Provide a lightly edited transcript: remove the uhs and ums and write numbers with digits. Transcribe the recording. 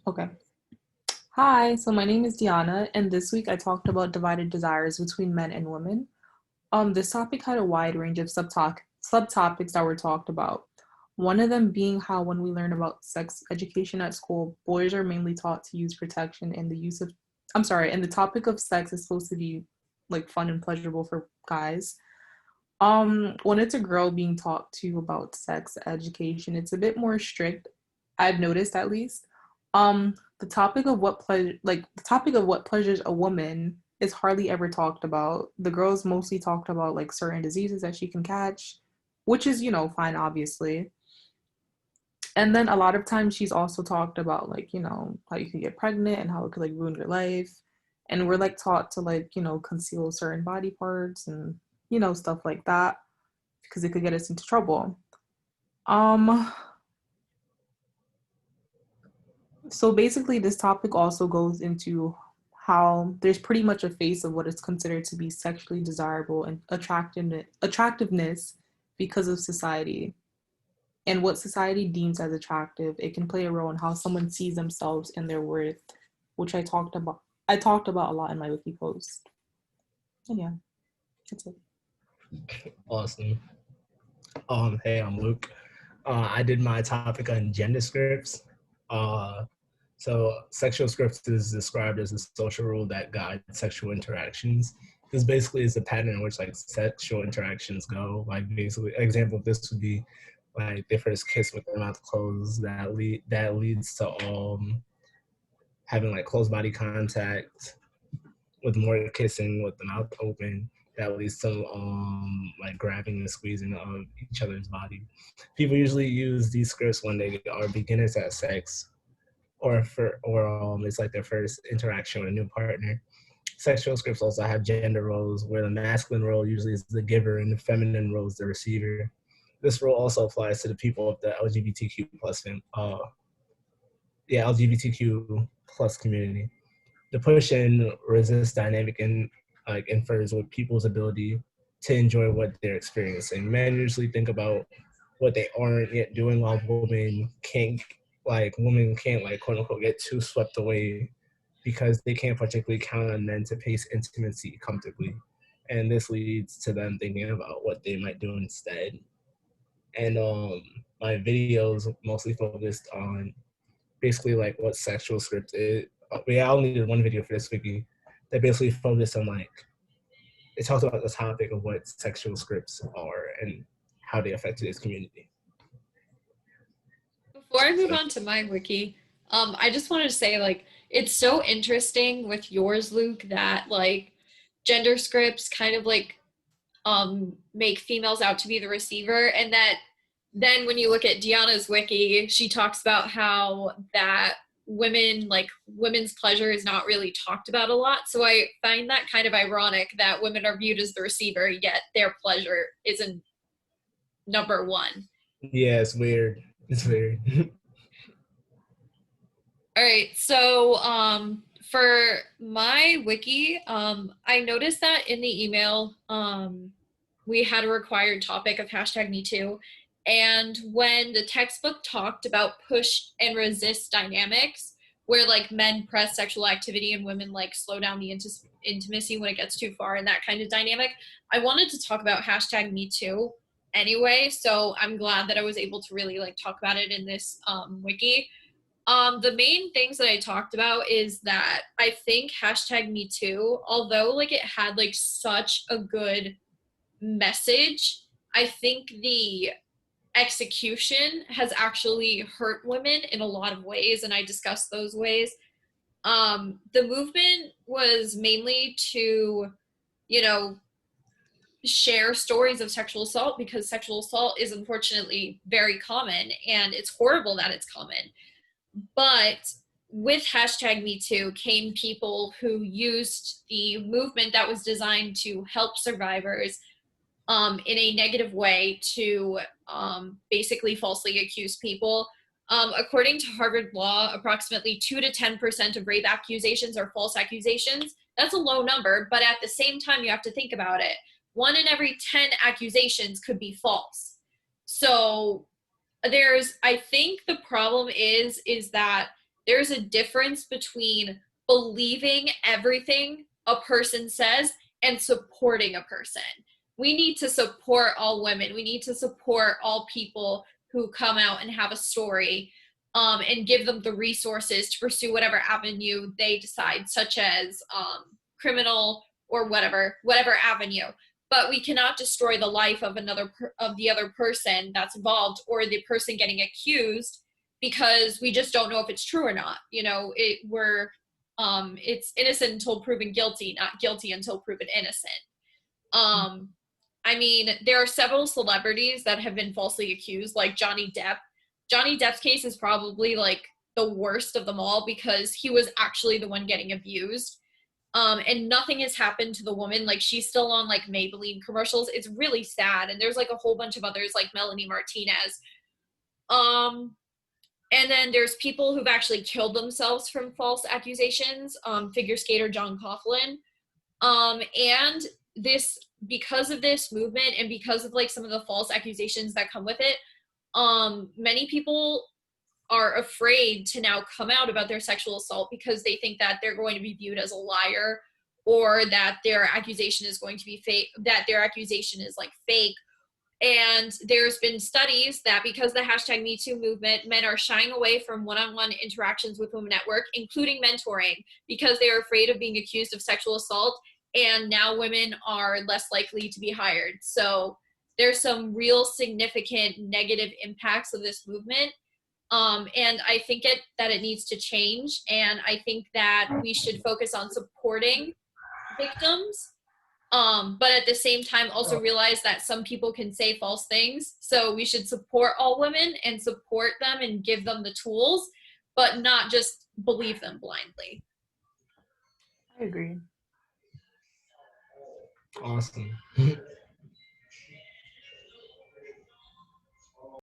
Okay. Hi, so my name is Diana, and this week I talked about divided desires between men and women. This topic had a wide range of subtopics that were talked about. One of them being how when we learn about sex education at school, boys are mainly taught to use protection and the use of, I'm sorry, and the topic of sex is supposed to be like fun and pleasurable for guys. When it's a girl being taught to about sex education, it's a bit more strict. I've noticed at least. The topic of what pleasures a woman is hardly ever talked about. The girls mostly talked about like certain diseases that she can catch, which is, fine, obviously. And then a lot of times she's also talked about like, how you can get pregnant and how it could like ruin your life. And we're like taught to like, conceal certain body parts and, stuff like that because it could get us into trouble. Um, so basically, this topic also goes into how there's pretty much a face of what is considered to be sexually desirable and attractiveness because of society and what society deems as attractive. It can play a role in how someone sees themselves and their worth, which I talked about a lot in my wiki post. And yeah, that's it. Awesome. Hey, I'm Luke. I did my topic on gender scripts. Uh, so sexual scripts is described as a social rule that guides sexual interactions. This basically is a pattern in which like sexual interactions go. Like basically, an example of this would be like they first kiss with their mouth closed. That leads to having like close body contact with more kissing with the mouth open. That leads to like grabbing and squeezing of each other's body. People usually use these scripts when they are beginners at sex, or it's like their first interaction with a new partner. Sexual scripts also have gender roles, where the masculine role usually is the giver and the feminine role is the receiver. This role also applies to the people of the LGBTQ plus community. The push and resist dynamic and like infers with people's ability to enjoy what they're experiencing. Men usually think about what they aren't yet doing, while women can't like quote unquote get too swept away because they can't particularly count on men to pace intimacy comfortably. And this leads to them thinking about what they might do instead. And my videos mostly focused on basically like what sexual script is. I only did one video for this wiki that basically focused on like it talked about the topic of what sexual scripts are and how they affect today's community. Before I move So on to my wiki, I just wanted to say, like, it's so interesting with yours, Luke, that like gender scripts kind of like make females out to be the receiver, and that then when you look at Deanna's wiki, she talks about how that women's pleasure is not really talked about a lot. So I find that kind of ironic that women are viewed as the receiver, yet their pleasure isn't number one. yeah, it's weird. It's weird. All right, so for my wiki, I noticed that in the email, we had a required topic of hashtag Me Too. And when the textbook talked about push and resist dynamics, where like men press sexual activity and women like slow down the intimacy when it gets too far and that kind of dynamic, I wanted to talk about hashtag Me Too anyway. So I'm glad that I was able to really like talk about it in this wiki. The main things that I talked about is that I think hashtag Me Too, although like it had like such a good message, I think the execution has actually hurt women in a lot of ways, and I discussed those ways. The movement was mainly to, you know, share stories of sexual assault because sexual assault is unfortunately very common and it's horrible that it's common. But with hashtag Me Too came people who used the movement that was designed to help survivors in a negative way to basically falsely accuse people. According to Harvard Law, approximately 2 to 10% of rape accusations are false accusations. That's a low number, but at the same time, you have to think about it. 1 in every 10 accusations could be false. So I think the problem is that there's a difference between believing everything a person says and supporting a person. We need to support all women. We need to support all people who come out and have a story, and give them the resources to pursue whatever avenue they decide, such as criminal or whatever avenue. But we cannot destroy the life of the other person that's involved, or the person getting accused, because we just don't know if it's true or not. It's innocent until proven guilty, not guilty until proven innocent. I mean, there are several celebrities that have been falsely accused, like Johnny Depp. Johnny Depp's case is probably like the worst of them all, because he was actually the one getting abused. And nothing has happened to the woman. Like, she's still on like Maybelline commercials. It's really sad. And there's like a whole bunch of others, like Melanie Martinez. And then there's people who've actually killed themselves from false accusations. Figure skater John Coughlin. And because of this movement, and because of like some of the false accusations that come with it, many people are afraid to now come out about their sexual assault, because they think that they're going to be viewed as a liar, or that their accusation is going to be fake, that their accusation is like fake. And there's been studies that because the hashtag #MeToo movement, men are shying away from one-on-one interactions with women at work, including mentoring, because they are afraid of being accused of sexual assault. And now women are less likely to be hired. So there's some real significant negative impacts of this movement. And I think that it needs to change. And I think that we should focus on supporting victims. But at the same time, also realize that some people can say false things. So we should support all women and support them and give them the tools, but not just believe them blindly. I agree. Awesome.